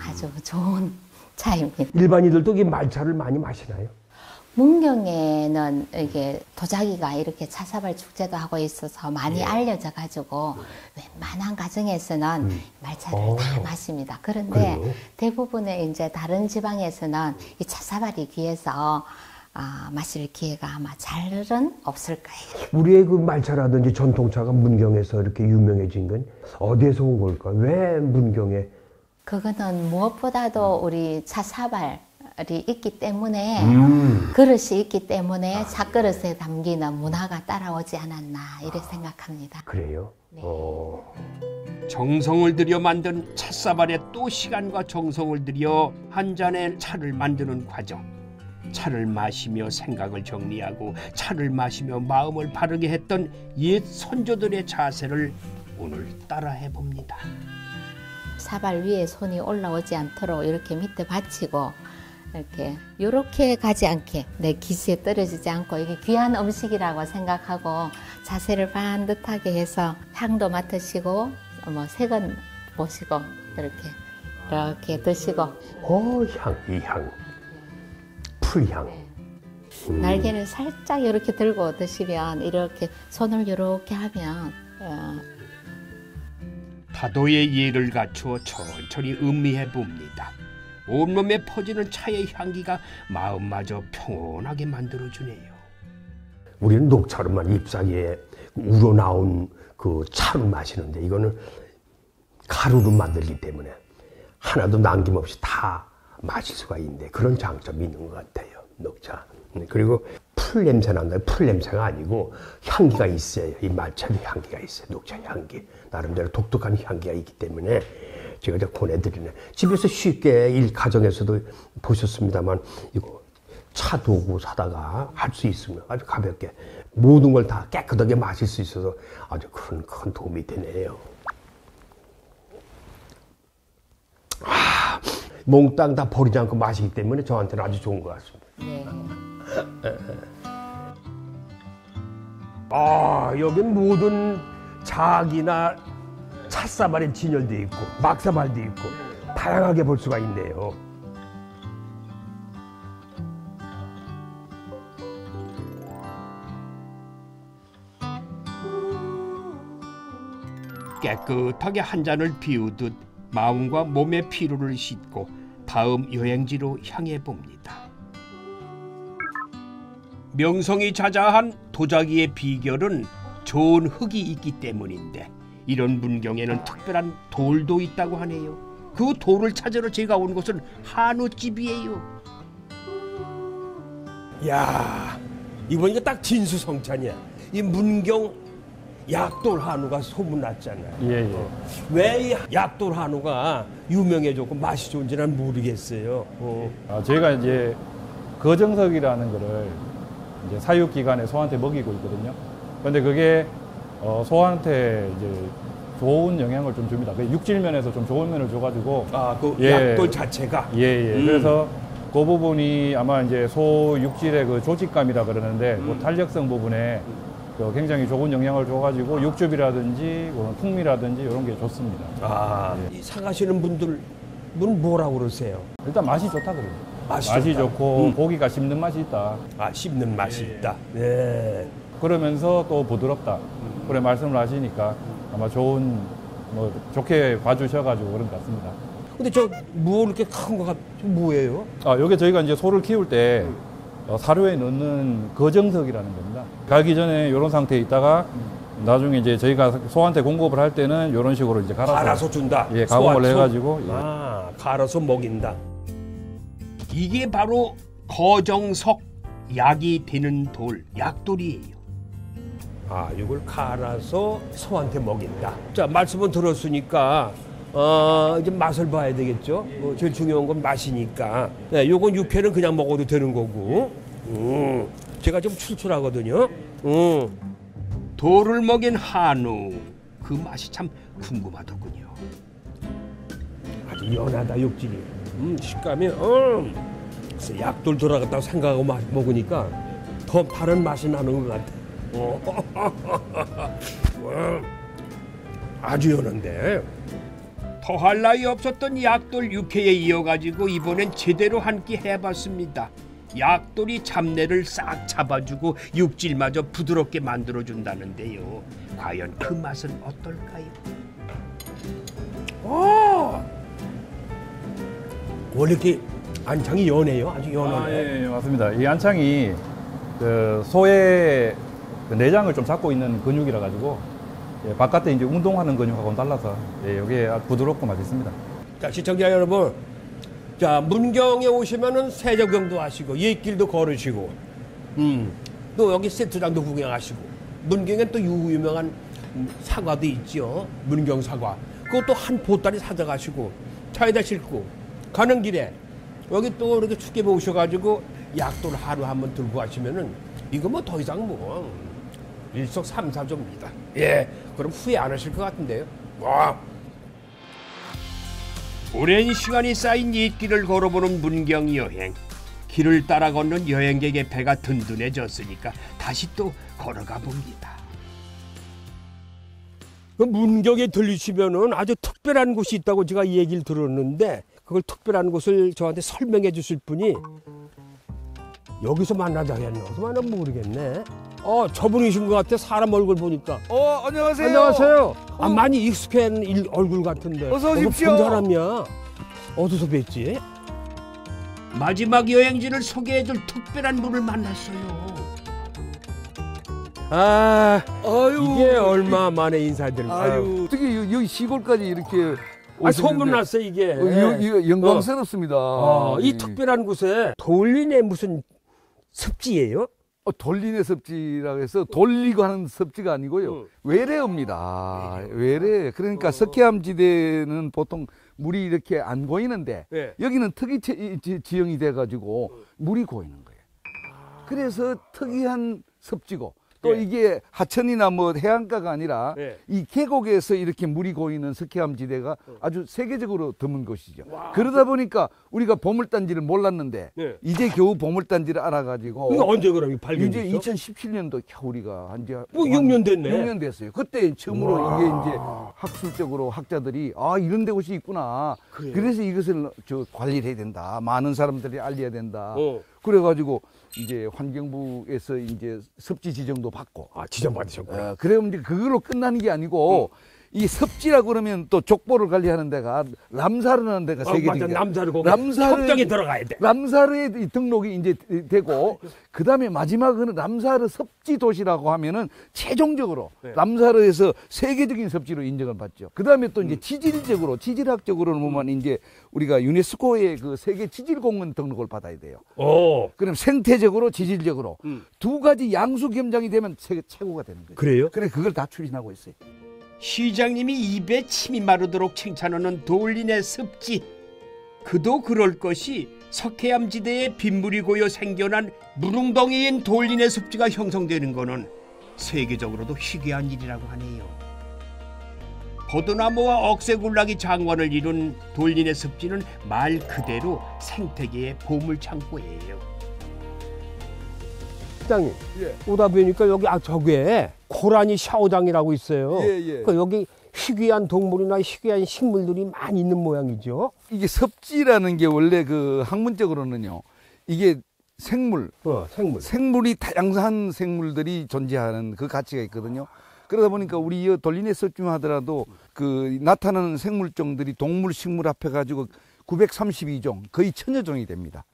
아주 좋은 차입니다. 일반인들도 이 말차를 많이 마시나요? 문경에는 이게 도자기가 이렇게 차사발 축제도 하고 있어서 많이 알려져 가지고 웬만한 가정에서는 말차를 다 마십니다. 그런데 그래요? 대부분의 이제 다른 지방에서는 이 차사발이 귀해서 마실 기회가 아마 잘은 없을 거예요. 우리의 그 말차라든지 전통차가 문경에서 이렇게 유명해진 건 어디에서 온 걸까? 왜 문경에? 그거는 무엇보다도 우리 차사발이 있기 때문에 그릇이 있기 때문에 차그릇에 담기는 문화가 따라오지 않았나 이렇게 생각합니다. 그래요? 네. 정성을 들여 만든 찻사발에 또 시간과 정성을 들여 한 잔의 차를 만드는 과정. 차를 마시며 생각을 정리하고 차를 마시며 마음을 바르게 했던 옛 선조들의 자세를 오늘 따라해 봅니다. 사발 위에 손이 올라오지 않도록 이렇게 밑에 받치고 이렇게 가지 않게 내 기시에 떨어지지 않고 이게 귀한 음식이라고 생각하고 자세를 반듯하게 해서 향도 맡으시고 색은 보시고 이렇게 드시고 이 향 풀향. 날개를 살짝 이렇게 들고 드시면 이렇게 손을 이렇게 하면 다도의 예를 갖추어 천천히 음미해 봅니다. 온몸에 퍼지는 차의 향기가 마음마저 평온하게 만들어주네요. 우리는 녹차로만 잎사귀에 우러나온 그 차를 마시는데 이거는 가루로 만들기 때문에 하나도 남김없이 다 마실 수가 있는데 그런 장점이 있는 것 같아요. 녹차. 그리고 풀 냄새 난다. 풀 냄새가 아니고 향기가 있어요. 이 말차의 향기가 있어요. 녹차 향기. 나름대로 독특한 향기가 있기 때문에 제가 이제 권해드리네. 집에서 쉽게 일 가정에서도 보셨습니다만 이거 차 도구 사다가 할 수 있으면 아주 가볍게 모든 걸 다 깨끗하게 마실 수 있어서 아주 큰 도움이 되네요. 몽땅 다 버리지 않고 마시기 때문에 저한테는 아주 좋은 것 같습니다. 네. 여긴 모든 작이나 찻사발에 진열도 있고 막사발도 있고 다양하게 볼 수가 있네요. 깨끗하게 한 잔을 비우듯 마음과 몸의 피로를 씻고 다음 여행지로 향해 봅니다. 명성이 자자한 도자기의 비결은 좋은 흙이 있기 때문인데 이런 문경에는 특별한 돌도 있다고 하네요. 그 돌을 찾으러 제가 온 곳은 한우집이에요. 야, 이보니까 딱 진수성찬이야. 이 문경 약돌 한우가 소문났잖아요. 예. 왜 이 약돌 한우가 유명해졌고 맛이 좋은지 난 모르겠어요. 저희가 이제 거정석이라는 거를 이제 사육기간에 소한테 먹이고 있거든요. 그런데 그게 소한테 이제 좋은 영향을 좀 줍니다. 육질면에서 좀 좋은 면을 줘가지고. 약돌 자체가? 그래서 그 부분이 아마 이제 소 육질의 그 조직감이라 그러는데 그 탄력성 부분에 굉장히 좋은 영향을 줘가지고 육즙이라든지 풍미라든지 이런 게 좋습니다. 이 사가시는 분들은 뭐라고 그러세요? 일단 맛이 좋다 그래요. 맛이 좋다. 좋고 고기가 씹는 맛이 있다. 씹는 맛이 있다. 네. 그러면서 또 부드럽다. 그래 말씀을 하시니까 아마 좋게 봐주셔가지고 그런 것 같습니다. 근데 뭐 이렇게 큰 거가 뭐예요? 여기 저희가 이제 소를 키울 때 사료에 넣는 거정석이라는 겁니다. 가기 전에 이런 상태에 있다가 나중에 이제 저희가 소한테 공급을 할 때는 이런 식으로 이제 갈아서 준다. 예, 가공을 소화초? 해가지고. 예. 아, 갈아서 먹인다. 이게 바로 거정석, 약이 되는 돌, 약돌이에요. 아, 이걸 갈아서 소한테 먹인다. 자, 말씀은 들었으니까 이제 맛을 봐야 되겠죠. 제일 중요한 건 맛이니까. 네, 요건 육회는 그냥 먹어도 되는 거고. 제가 좀 출출하거든요. 돌을 먹인 한우, 그 맛이 참 궁금하더군요. 아주 연하다 육질이. 식감이 글쎄, 약돌 돌아갔다고 생각하고 먹으니까 더 다른 맛이 나는 것 같아. 아주 연한데. 더할 나위 없었던 약돌 육회에 이어가지고 이번엔 제대로 한 끼 해봤습니다. 약돌이 잡내를 싹 잡아주고 육질마저 부드럽게 만들어준다는데요. 과연 그 맛은 어떨까요? 원래 이렇게 안창이 연해요? 아주 연하네. 예, 맞습니다. 이 안창이 그 소의 그 내장을 좀 잡고 있는 근육이라 가지고 바깥에 이제 운동하는 근육하고는 달라서 이게 아주 부드럽고 맛있습니다. 자, 시청자 여러분, 자, 문경에 오시면은 세조경도 하시고 옛길도 걸으시고, 또 여기 세트장도 구경하시고, 문경에 또 유명한 사과도 있죠. 문경 사과. 그것도 한 보따리 사져가시고 차에다 싣고 가는 길에 여기 또 이렇게 춥게 모셔가지고 약돌 하루 한번 들고 가시면은 이거 뭐 더 이상 뭐 일석삼사조입니다. 예, 그럼 후회 안 하실 것 같은데요. 와. 오랜 시간이 쌓인 옛길을 걸어보는 문경 여행. 길을 따라 걷는 여행객의 배가 든든해졌으니까 다시 또 걸어가 봅니다. 그 문경에 들리시면은 아주 특별한 곳이 있다고 제가 얘기를 들었는데 그걸 특별한 곳을 저한테 설명해 주실 분이 여기서 만나자 했나? 어디서 만나면 모르겠네. 저분이신 것 같아. 사람 얼굴 보니까. 안녕하세요. 안녕하세요. 많이 익숙한 얼굴 같은데. 어서 오십시오. 본 사람이야. 어디서 뵀지? 마지막 여행지를 소개해줄 특별한 분을 만났어요. 이게 얼마 만에 인사드린 거예요. 어떻게 여기 시골까지 이렇게 소문났어 이게. 영광스럽습니다. 이 특별한 곳에 돌린의 무슨 습지예요? 돌린의 섭지라고 해서 돌리고 하는 섭지가 아니고요. 외래어입니다. 외래. 그러니까 석회암지대는 보통 물이 이렇게 안 고이는데 여기는 특이 지형이 돼가지고 물이 고이는 거예요. 그래서 특이한 섭지고 또 이게 하천이나 뭐 해안가가 아니라 이 계곡에서 이렇게 물이 고이는 석회암지대가 아주 세계적으로 드문 곳이죠. 그러다 보니까 우리가 보물단지를 몰랐는데 이제 겨우 보물단지를 알아가지고. 이거 언제 그럼 발견했어? 이제 2017년도 우리가 이제 6년 됐네. 6년 됐어요. 그때 처음으로 이게 이제 학술적으로 학자들이 이런 데 곳이 있구나. 그래서 이것을 관리를 해야 된다. 많은 사람들이 알려야 된다. 그래가지고 이제 환경부에서 이제 섭지 지정도 받고. 지정 받으셨구나. 그래요. 이제 그걸로 끝나는 게 아니고 이 섭지라고 그러면 또 족보를 관리하는 데가 람사르라는 데가 세계적이야. 남사르 거기 협정에 들어가야 돼. 람사르에 등록이 이제 되고 그다음에 마지막은 람사르 섭지 도시라고 하면은 최종적으로 람사르에서 세계적인 섭지로 인정을 받죠. 그다음에 또 이제 지질학적으로는 보면 이제 우리가 유네스코의 그 세계 지질공원 등록을 받아야 돼요. 그럼 생태적으로 지질적으로 두 가지 양수 겸장이 되면 세계 최고가 되는 거예요. 그래요? 그래 그걸 다 추진하고 있어요. 시장님이 입에 침이 마르도록 칭찬하는 돌린의 습지. 그도 그럴 것이 석회암지대에 빗물이 고여 생겨난 무릉덩이인 돌린의 습지가 형성되는 것은 세계적으로도 희귀한 일이라고 하네요. 포도나무와 억새굴락이 장관을 이룬 돌린의 습지는 말 그대로 생태계의 보물창고예요. 시장님, 오다 보니까 여기 저게 고라니 샤오장이라고 있어요. 여기 희귀한 동물이나 희귀한 식물들이 많이 있는 모양이죠. 이게 섭지라는 게 원래 그 학문적으로는요. 이게 생물이 다양한 생물들이 존재하는 그 가치가 있거든요. 그러다 보니까 우리 돌린의 섭지만 하더라도 그 나타나는 생물종들이 동물, 식물 합해가지고 932종, 거의 1000여 종이 됩니다.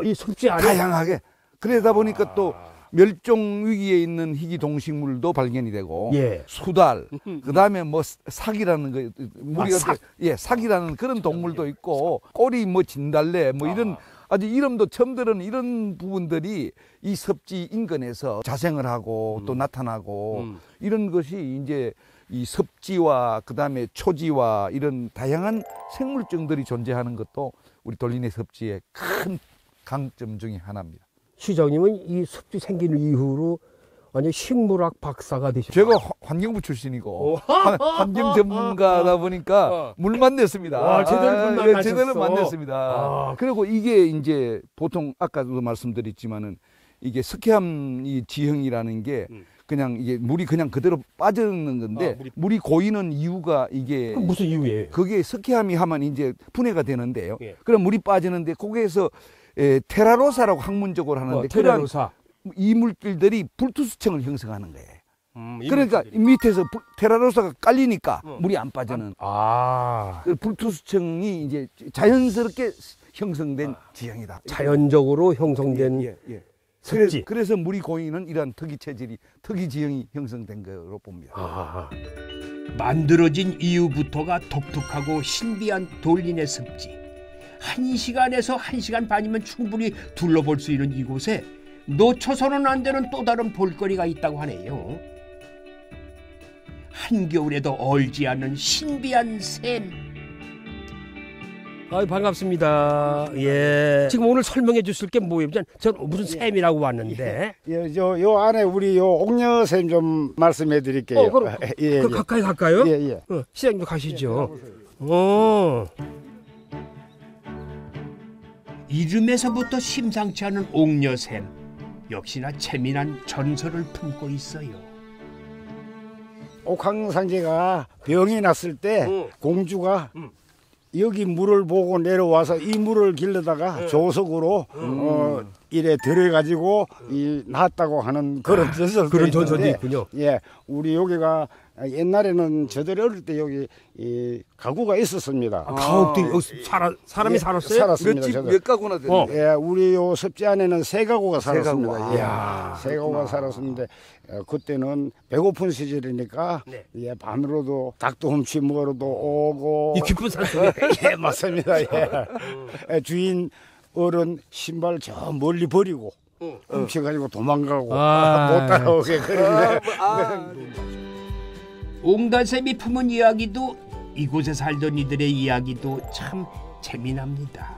이 섭지 안에 다양하게 그러다 보니까 또 멸종 위기에 있는 희귀 동식물도 발견이 되고 예. 수달, 그다음에 뭐 사기라는 거 우리가 삭. 사기라는 그런 동물도 있고 꼬리 뭐 진달래 뭐 이런 아주 이름도 처음 들은 이런 부분들이 이 섭지 인근에서 자생을 하고 또 나타나고 이런 것이 이제 이 섭지와 그다음에 초지와 이런 다양한 생물종들이 존재하는 것도 우리 돌리네 섭지의 큰 강점 중에 하나입니다. 시장님은 이 섭지 생긴 이후로 완전 식물학 박사가 되셨어요. 제가 환경부 출신이고 환경 전문가다 보니까 물만 냈습니다. 와, 제대로 물만 마셨어. 제대로 만냈습니다. 그리고 이게 이제 보통 아까도 말씀드렸지만은 이게 석회암 이 지형이라는 게 그냥 이게 물이 그냥 그대로 빠지는 건데 물이 고이는 이유가 이게 무슨 이유예요? 그게 석회암이 하면 이제 분해가 되는데요. 예. 그럼 물이 빠지는데 거기에서 테라로사라고 학문적으로 하는데 테라로사. 이 물질들이 불투수층을 형성하는 거예요. 그러니까 밑에서 테라로사가 깔리니까 물이 안 빠지는 그 불투수층이 이제 자연스럽게 형성된 지형이다. 자연적으로 형성된 습지. 그래서 물이 고이는 이러한 특이 체질이 특이 지형이 형성된 거로 봅니다. 만들어진 이후부터가 독특하고 신비한 돌리네 습지. 1시간에서 1시간 반이면 충분히 둘러볼 수 있는 이곳에 놓쳐서는 안 되는 또 다른 볼거리가 있다고 하네요. 한겨울에도 얼지 않는 신비한 샘. 반갑습니다. 예. 지금 오늘 설명해 주실 게 뭐예요? 전 무슨 샘이라고 왔는데. 요 안에 우리 요 옥녀샘 좀 말씀해 드릴게요. 그럼 가까이 갈까요? 시장님 가시죠. 이름에서부터 심상치 않은 옥녀샘. 역시나 재미난 전설을 품고 있어요. 옥황상제가 병이 났을 때 공주가 여기 물을 보고 내려와서 이 물을 길러다가 조석으로 이래 들여가지고 낳았다고 하는 그런 전설도 그런 전설이 있군요. 예, 우리 여기가 옛날에는 저들 어릴 때 여기 이 가구가 있었습니다. 가옥도 여기 사람이 살았어요? 살았습니다. 몇 가구나 되는 예, 우리 요 섭지 안에는 세 가구가 살았습니다. 세 가구가 살았었는데 그때는 배고픈 시절이니까 예, 밤으로도 닭도 훔치 먹으러도 오고. 이 깊은 산속에. 예, 맞습니다. 예. 주인 어른 신발 저 멀리 버리고 훔쳐가지고 도망가고 못 따라오게 그런데. 옹달샘이 품은 이야기도 이곳에 살던 이들의 이야기도 참 재미납니다.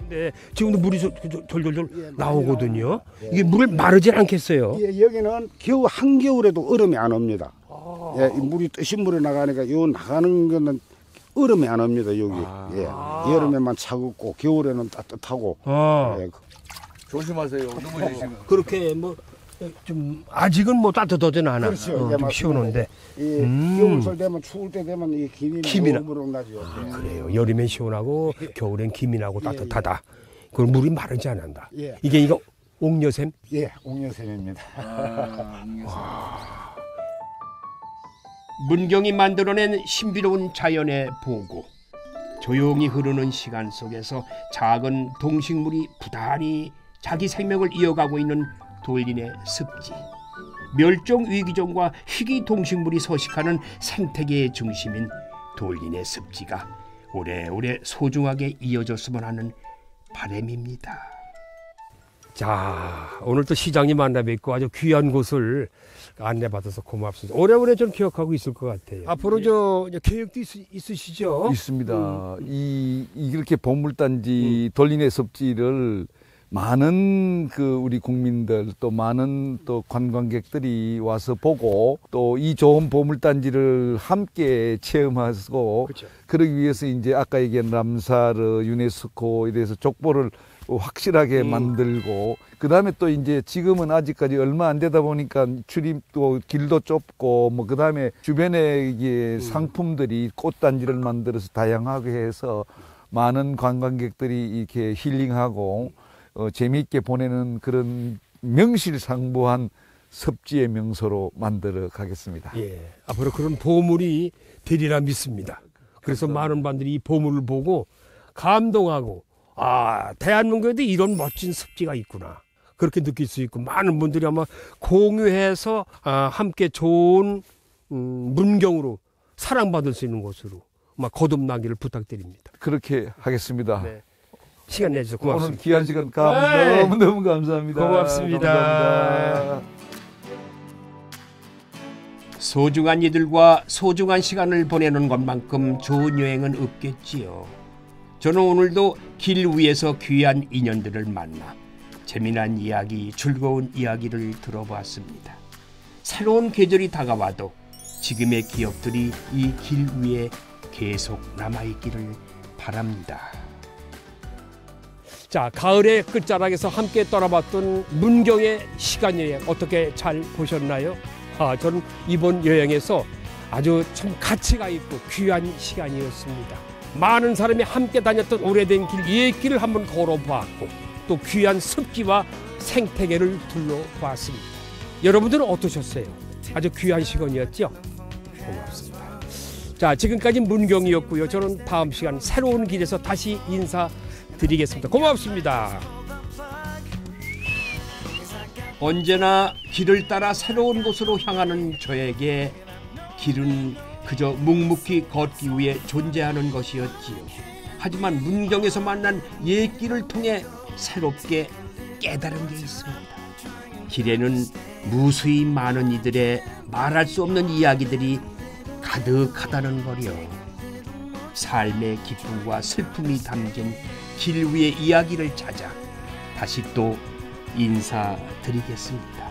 근데 지금도 물이 졸졸졸 나오거든요. 이게 물을 마르지 않겠어요? 예, 여기는 겨우 한겨울에도 얼음이 안 옵니다. 예, 이 물이 뜨신 물에 나가니까 요 나가는 거는 얼음이 안 옵니다. 여기. 예, 여름에만 차갑고 겨울에는 따뜻하고. 예. 조심하세요. 넘어지시면. 그렇게 좀 아직은 따뜻하지는 않아. 그렇죠. 좀 시원한데. 겨울철 되면 추울 때 되면 이 김이 너무 나죠. 그래요. 여름엔 시원하고 겨울엔 김이 나고 따뜻하다. 그 물이 마르지 않는다. 이게 옥녀샘? 예, 옥녀샘입니다. 문경이 만들어낸 신비로운 자연의 보고. 조용히 흐르는 시간 속에서 작은 동식물이 부단히 자기 생명을 이어가고 있는 돌리네 습지. 멸종 위기종과 희귀 동식물이 서식하는 생태계의 중심인 돌리네 습지가 오래오래 소중하게 이어졌으면 하는 바람입니다. 자, 오늘 또 시장님 만나 뵙고 아주 귀한 곳을 안내받아서 고맙습니다. 오래오래 좀 기억하고 있을 것 같아요. 앞으로 계획도 있으시죠? 있습니다. 이렇게 보물단지 돌리네 섭지를 많은 우리 국민들 또 많은 또 관광객들이 와서 보고 또 이 좋은 보물단지를 함께 체험하고 그러기 위해서 이제 아까 얘기한 람사르 유네스코 이래서 족보를 확실하게 만들고 그다음에 또 이제 지금은 아직까지 얼마 안 되다 보니까 출입도 길도 좁고 그다음에 주변에 이게 상품들이 꽃단지를 만들어서 다양하게 해서 많은 관광객들이 이렇게 힐링하고 재미있게 보내는 그런 명실상부한 섭지의 명소로 만들어 가겠습니다. 예, 앞으로 그런 보물이 되리라 믿습니다. 그래서 많은 분들이 이 보물을 보고 감동하고 아, 대한민국에도 이런 멋진 습지가 있구나. 그렇게 느낄 수 있고 많은 분들이 아마 공유해서 함께 좋은 문경으로 사랑받을 수 있는 곳으로 막 거듭나기를 부탁드립니다. 그렇게 하겠습니다. 네. 시간 내주셔서 고맙습니다. 오늘 귀한 시간 네. 너무너무 감사합니다. 고맙습니다. 감사합니다. 소중한 이들과 소중한 시간을 보내는 것만큼 좋은 여행은 없겠지요. 저는 오늘도 길 위에서 귀한 인연들을 만나 재미난 이야기, 즐거운 이야기를 들어보았습니다. 새로운 계절이 다가와도 지금의 기억들이 이 길 위에 계속 남아있기를 바랍니다. 자, 가을의 끝자락에서 함께 떠나봤던 문경의 시간 여행 어떻게 잘 보셨나요? 저는 이번 여행에서 아주 참 가치가 있고 귀한 시간이었습니다. 많은 사람이 함께 다녔던 오래된 길, 옛길을 한번 걸어보았고 또 귀한 습지와 생태계를 둘러보았습니다. 여러분들은 어떠셨어요? 아주 귀한 시간이었죠? 고맙습니다. 자, 지금까지 문경이었고요. 저는 다음 시간 새로운 길에서 다시 인사드리겠습니다. 고맙습니다. 언제나 길을 따라 새로운 곳으로 향하는 저에게 길은 그저 묵묵히 걷기 위해 존재하는 것이었지요. 하지만 문경에서 만난 옛길을 통해 새롭게 깨달은 게 있습니다. 길에는 무수히 많은 이들의 말할 수 없는 이야기들이 가득하다는 거요. 삶의 기쁨과 슬픔이 담긴 길 위의 이야기를 찾아 다시 또 인사드리겠습니다.